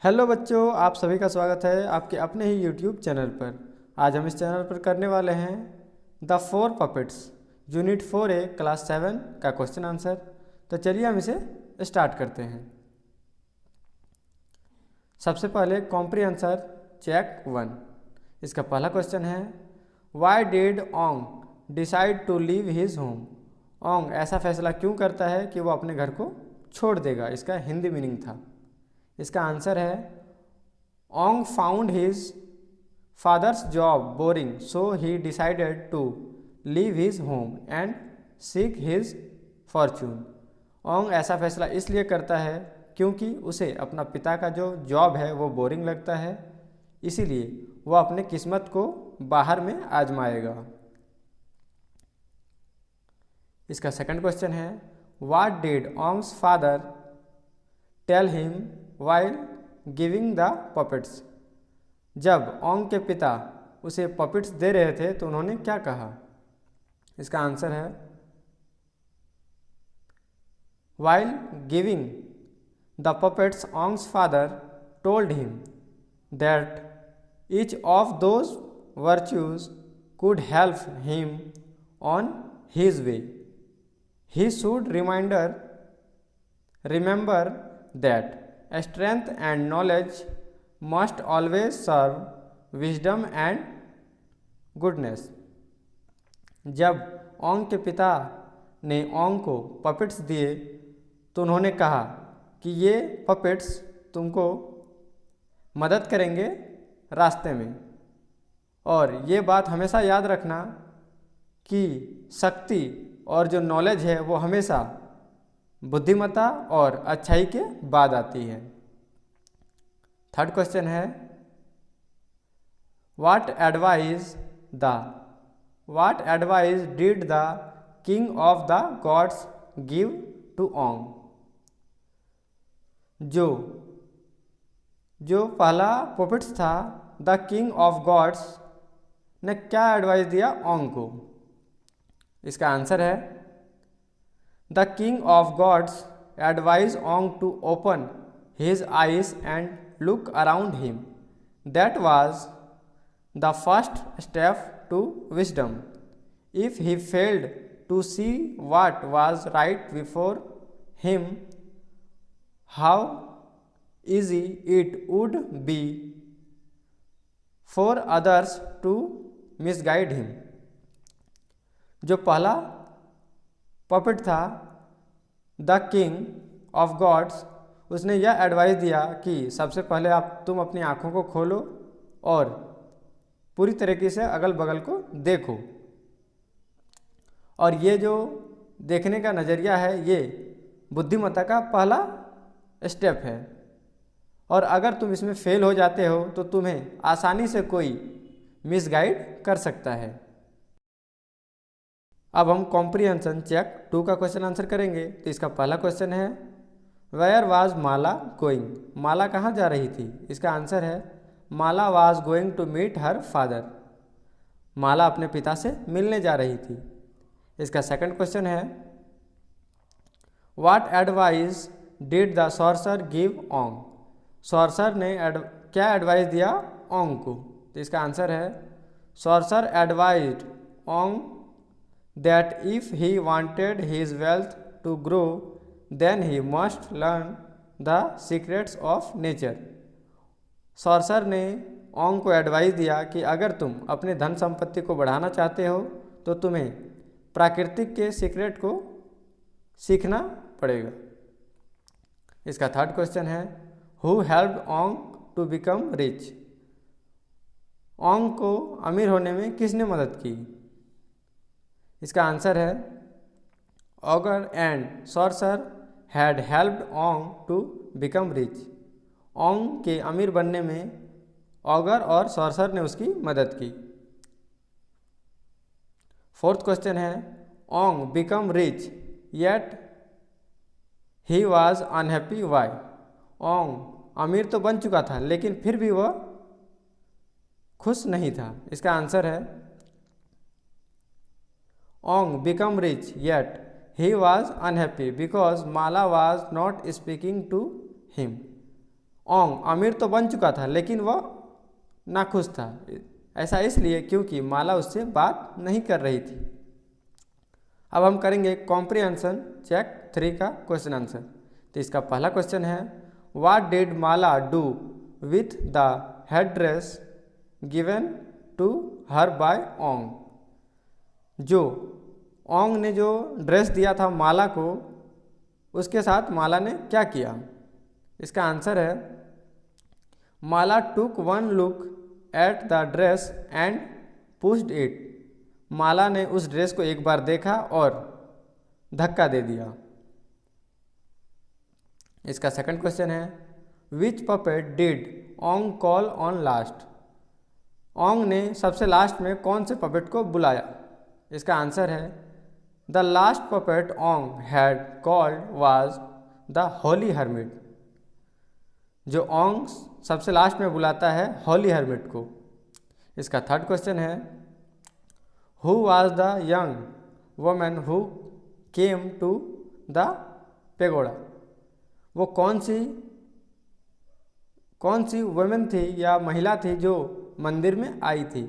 Hello बच्चों, आप सभी का स्वागत है आपके अपने ही यूट्यूब चैनल पर। आज हम इस चैनल पर करने वाले हैं the four puppets unit 4A class 7 का क्वेश्चन आंसर। तो चलिए हम इसे स्टार्ट करते हैं। सबसे पहले कॉम्प्रिहेंसर चेक 1। इसका पहला क्वेश्चन है, why did Ong decide to leave his home. Ong ऐसा फैसला क्यों करता है कि वो अपने घर को छोड़ देगा। इसका हिंदी मीनिंग था। इसका आंसर है, Ong found his father's job boring so he decided to leave his home and seek his fortune. Ong ऐसा फैसला इसलिए करता है क्योंकि उसे अपना पिता का जो जॉब है वो बोरिंग लगता है, इसीलिए वह अपने किस्मत को बाहर में आजमाएगा। इसका सेकंड क्वेश्चन है, what did Ong's father tell him while giving the puppets. जब ओंग के पिता उसे पपेट्स दे रहे थे तो उन्होंने क्या कहा। इसका आंसर है, while giving the puppets Ong's father told him that each of those virtues could help him on his way. He should remember that strength and knowledge must always serve wisdom and goodness. जब Ong के पिता ने Ong को puppets दिए तो उन्होंने कहा कि ये पपेट्स तुमको मदद करेंगे रास्ते में, और ये बात हमेशा याद रखना कि शक्ति और जो नॉलेज है वो हमेशा बुद्धिमत्ता और अच्छाई के बाद आती है। थर्ड क्वेश्चन है, what advice did the king of the gods give to Ong. जो पहला पपेट्स था, द किंग ऑफ गॉड्स ने क्या एडवाइस दिया ओंग को। इसका आंसर है, the king of gods advise Ong to open his eyes and look around him. That was the first step to wisdom. If he failed to see what was right before him, how easy it would be for others to misguide him. जो पहला puppet था, the king of God's, उसने यह advice दिया कि सबसे पहले तुम अपनी आँखों को खोलो और पूरी तरीके से अगल बगल को देखो। और ये जो देखने का नज़रिया है ये बुद्धिमत्ता का पहला स्टेप है, और अगर तुम इसमें फेल हो जाते हो तो तुम्हें आसानी से कोई मिसगाइड कर सकता है। अब हम कॉम्प्रिहेंशन चेक 2 का क्वेश्चन आंसर करेंगे। तो इसका पहला क्वेश्चन है, where was Mala going. Mala कहाँ जा रही थी। इसका आंसर है, Mala was going to meet her father. Mala अपने पिता से मिलने जा रही थी। इसका सेकंड क्वेश्चन है, what advice did the sorcerer give Ong. Sorcerer ने क्या एडवाइस दिया ओंग को। तो इसका आंसर है, sorcerer advised Ong that if he wanted his wealth to grow then he must learn the secrets of nature. Sorcerer ने Ong को advice दिया कि अगर तुम अपने धन संपत्ति को बढ़ाना चाहते हो तो तुम्हें प्राकृतिक के सीक्रेट को सीखना पड़ेगा। इसका थर्ड क्वेश्चन है, who helped Ong to become rich. Ong को अमीर होने में किसने मदद की। इसका आंसर है, augur and sorcerer had helped Ong to become rich. Ong के अमीर बनने में ऑगर और सॉर्सर ने उसकी मदद की। फोर्थ क्वेश्चन है, Ong become rich yet he was unhappy why. Ong अमीर तो बन चुका था लेकिन फिर भी वह खुश नहीं था। इसका आंसर है, Ong become rich yet he was unhappy because Mala was not speaking to him. Ong अमीर तो बन चुका था लेकिन वह नाखुश था। ऐसा इसलिए क्योंकि माला उससे बात नहीं कर रही थी। अब हम करेंगे कॉम्प्रिहेंशन चेक 3 का क्वेश्चन आंसर। तो इसका पहला क्वेश्चन है, what did Mala do with the headdress given to her by Ong. जो ओंग ने जो ड्रेस दिया था माला को, उसके साथ माला ने क्या किया। इसका आंसर है, Mala took one look at the dress and pushed it. Mala ने उस ड्रेस को एक बार देखा और धक्का दे दिया। इसका सेकंड क्वेश्चन है, which puppet did Ong call on last. Ong ने सबसे लास्ट में कौन से पपेट को बुलाया। इसका आंसर है, the last puppet Ong had called was the holy hermit. जो ओंग सबसे लास्ट में बुलाता है होली हर्मिट को। इसका थर्ड क्वेश्चन है, who was the young woman who came to the pagoda. वो कौन सी वुमेन थी या महिला थी जो मंदिर में आई थी।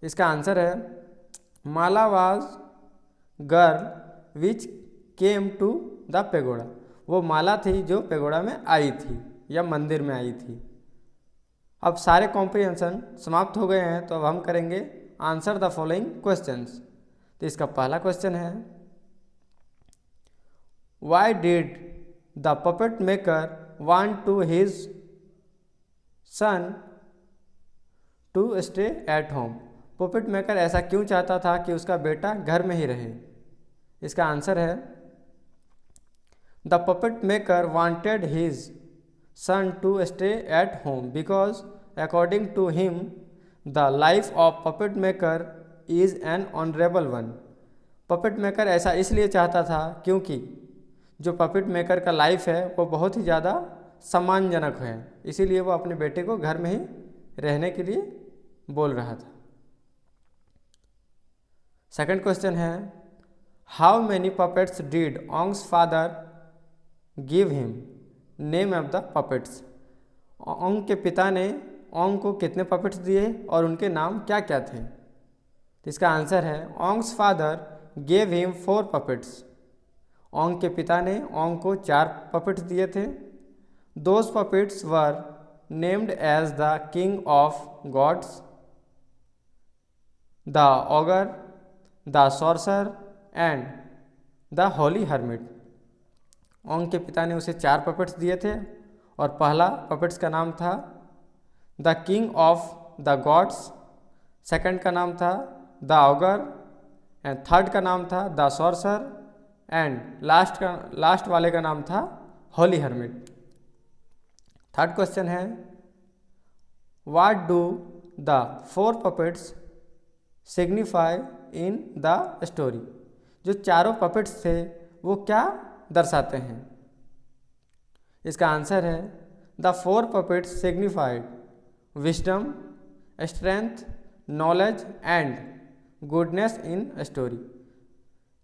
इसका आंसर है, Mala was girl which came to the pagoda. वो माला थी जो पेगोडा में आई थी या मंदिर में आई थी। अब सारे कॉम्प्रिहेंशन समाप्त हो गए हैं, तो अब हम करेंगे आंसर द फॉलोइंग क्वेश्चंस। तो इसका पहला क्वेश्चन है, why did the puppet maker want to his son to stay at home. Puppet maker ऐसा क्यों चाहता था कि उसका बेटा घर में ही रहे। इसका आंसर है, the puppet maker wanted his son to stay at home because according to him the life of puppet maker is an honourable one. Puppet maker ऐसा इसलिए चाहता था क्योंकि जो पपेट मेकर का लाइफ है वो बहुत ही ज़्यादा सम्मानजनक है, इसीलिए वो अपने बेटे को घर में ही रहने के लिए बोल रहा था। सेकंड क्वेश्चन है, how many puppets did Ong's father give him. Name of the puppets. Ong के पिता ने ओंग को कितने पपेट्स दिए और उनके नाम क्या क्या थे। इसका आंसर है, Ong's father gave him 4 puppets. Ong के पिता ने ओंग को 4 पपेट्स दिए थे। Those puppets were named as the king of gods, the augur, the sorcerer and the holy hermit. Ong के पिता ने उसे 4 पपेट्स दिए थे और पहला पपेट्स का नाम था the king of the God's, second का नाम था द ऑगर एंड थर्ड का नाम था द सॉर्सर एंड लास्ट वाले का नाम था होली हर्मिट। थर्ड क्वेश्चन है, what do the 4 puppets signify in the story. जो चारों पपेट्स थे वो क्या दर्शाते हैं। इसका आंसर है, the 4 puppets signified wisdom, strength, knowledge and goodness in story.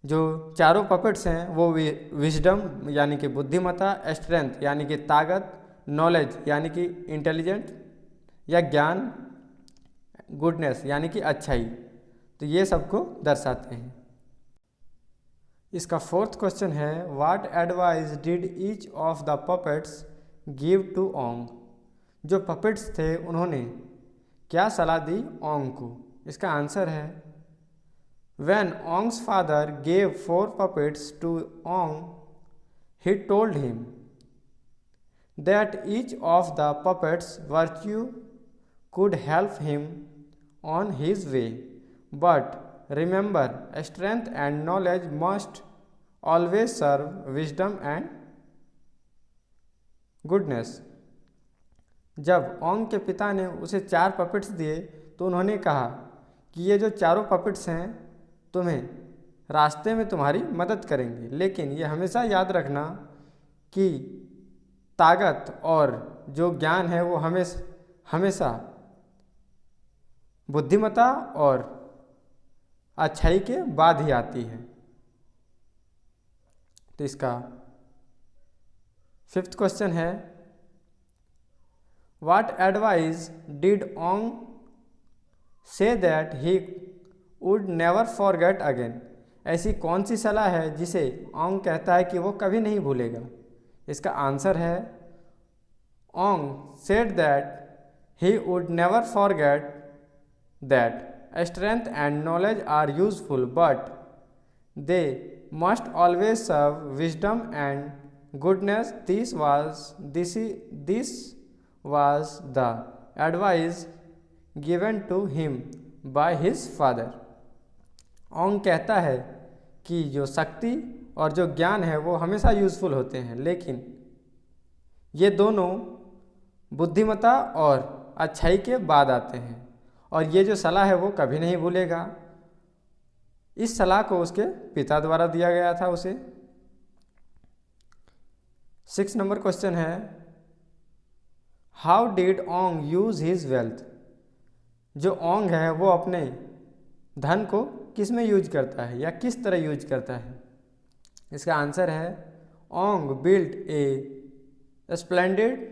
जो चारों पपेट्स हैं वो विजडम यानी कि बुद्धिमत्ता, स्ट्रेंथ यानी कि ताकत, नॉलेज यानी कि इंटेलिजेंट या ज्ञान, गुडनेस यानी कि अच्छाई, तो ये सबको दर्शाते हैं। इसका फोर्थ क्वेश्चन है, what advice did each of the puppets give to Ong. जो पपेट्स थे उन्होंने क्या सलाह दी ओंग को। इसका आंसर है, When Ong's father gave 4 puppets to Ong, he told him that each of the puppets' virtue could help him on his way. But remember, strength and knowledge must always serve wisdom and goodness. जब Ong के पिता ने उसे 4 puppets दिए तो उन्होंने कहा कि ये जो चारों पपेट्स हैं तुम्हें रास्ते में तुम्हारी मदद करेंगे, लेकिन ये हमेशा याद रखना कि ताकत और जो ज्ञान है वो हमेशा बुद्धिमत्ता और अच्छाई के बाद ही आती है। तो इसका 5th क्वेश्चन है, What advice did Ong say that he would never forget again? ऐसी कौन सी सलाह है जिसे ओंग कहता है कि वो कभी नहीं भूलेगा? इसका आंसर है ओंग said that he would never forget that strength and knowledge are useful, but they must always serve wisdom and goodness. This was the advice given to him by his father. ओंग कहता है कि जो शक्ति और जो ज्ञान है वो हमेशा यूज़फुल होते हैं, लेकिन ये दोनों बुद्धिमत्ता और अच्छाई के बाद आते हैं, और ये जो सलाह है वो कभी नहीं भूलेगा। इस सलाह को उसके पिता द्वारा दिया गया था उसे। 6 नंबर क्वेश्चन है, how did Ong use his wealth? जो ओंग है वो अपने धन को किस में यूज करता है या किस तरह यूज करता है? इसका आंसर है Ong built a splendid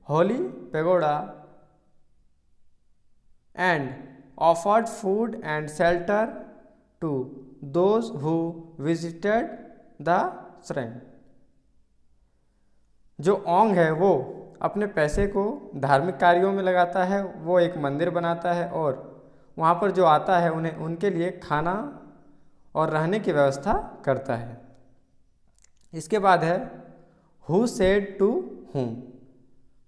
holy pagoda and offered food and shelter to those who visited the shrine. जो ओंग है वो अपने पैसे को धार्मिक कार्यों में लगाता है, वो एक मंदिर बनाता है और वहाँ पर जो आता है उन्हें उनके लिए खाना और रहने की व्यवस्था करता है। इसके बाद है हु सेड टू whom?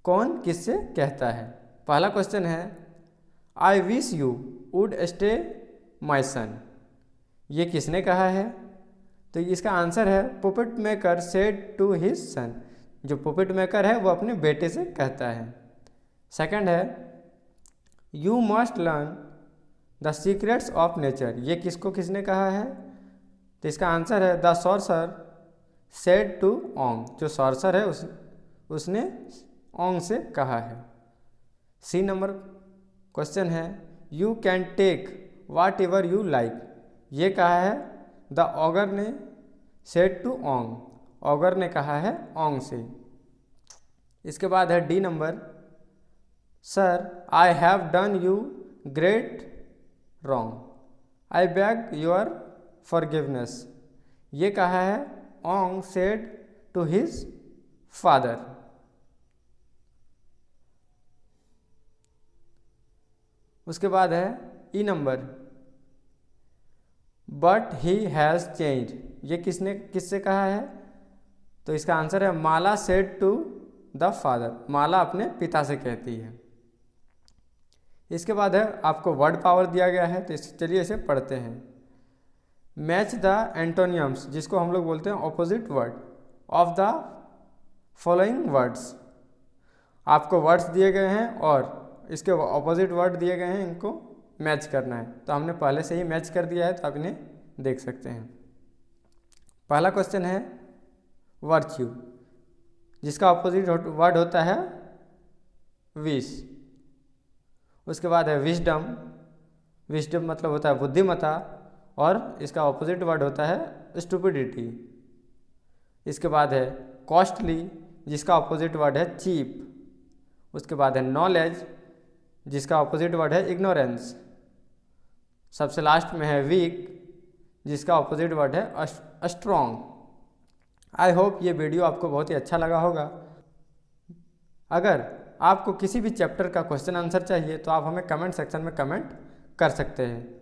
कौन किससे कहता है? पहला क्वेश्चन है I wish you would stay my son. ये किसने कहा है? तो इसका आंसर है puppet maker said to his son. जो पुपेट मेकर है वो अपने बेटे से कहता है। सेकंड है you must learn the secrets of nature. ये किसने कहा है? तो इसका आंसर है the sorcerer said to Ong. जो सॉर्सर है उसने ओंग से कहा है। सी नंबर क्वेश्चन है you can take whatever you like. ये कहा है द ऑगर ने सेड टू ओंग। ऑगर ने कहा है ओंग से। इसके बाद है D number, sir I have done you great wrong, I beg your forgiveness. ये कहा है Ong said to his father. उसके बाद है E number, but he has change. ये किससे कहा है? तो इसका आंसर है Mala said to the father. Mala अपने पिता से कहती है। इसके बाद है आपको वर्ड पावर दिया गया है, तो चलिए इसे पढ़ते हैं। मैच द एंटोनियम्स, जिसको हम लोग बोलते हैं opposite word of the following words. आपको वर्ड्स दिए गए हैं और इसके ऑपोजिट वर्ड दिए गए हैं, इनको मैच करना है। तो हमने पहले से ही मैच कर दिया है, तो आप इन्हें देख सकते हैं। पहला क्वेश्चन है वर्च्यू, जिसका ऑपोजिट वर्ड होता है विश। उसके बाद है विजडम। विजडम मतलब होता है बुद्धिमत्ता और इसका ऑपोजिट वर्ड होता है स्टुपिडिटी। इसके बाद है कॉस्टली, जिसका ऑपोजिट वर्ड है चीप। उसके बाद है नॉलेज, जिसका ऑपोजिट वर्ड है इग्नोरेंस। सबसे लास्ट में है वीक, जिसका ऑपोजिट वर्ड है स्ट्रॉन्ग। आई होप ये वीडियो आपको बहुत ही अच्छा लगा होगा। अगर आपको किसी भी चैप्टर का क्वेश्चन आंसर चाहिए तो आप हमें कमेंट सेक्शन में कमेंट कर सकते हैं।